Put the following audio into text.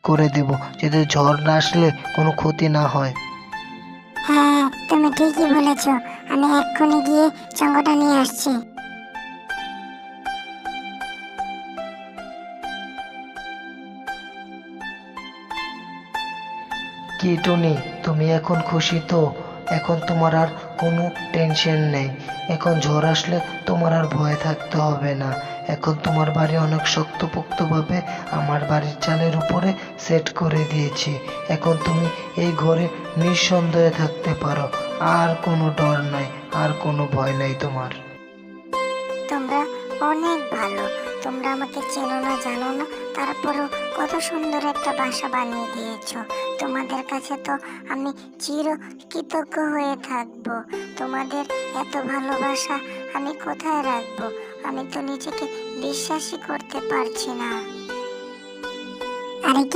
করে দেব, যাতে ঝড় না আসলে কোনো ক্ষতি না হয়। হ্যাঁ, তুমি ঠিকই বলেছো। আমি এক্ষুনি গিয়ে চঙ্গটা নিয়ে আসছি। কি টুনি, তুমি এখন খুশি তো? এখন তোমার আর কোনো টেনশন নেই। এখন ঝড় আসলে তোমার আর ভয় থাকতে হবে না। এখন তোমার বাড়ি অনেক শক্তপোক্তভাবে আমার বাড়ির চালের উপরে সেট করে দিয়েছি। এখন তুমি এই ঘরে নিঃসন্দেহে থাকতে পারো। আর কোনো ডর নাই, আর কোনো ভয় নাই তোমার। তোমরা অনেক ভালো। তোমরা আমাকে চেনো না, জানো না, তারপরেও কত সুন্দর একটা বাসা বানিয়ে দিয়েছো। তোমাদের কাছে তো আমি চির কৃতজ্ঞ হয়ে থাকবো। তোমাদের এত ভালোবাসা আমি কোথায় রাখবো? আমি তো নিজেকে বিশ্বাসই করতে পারছি না। আরে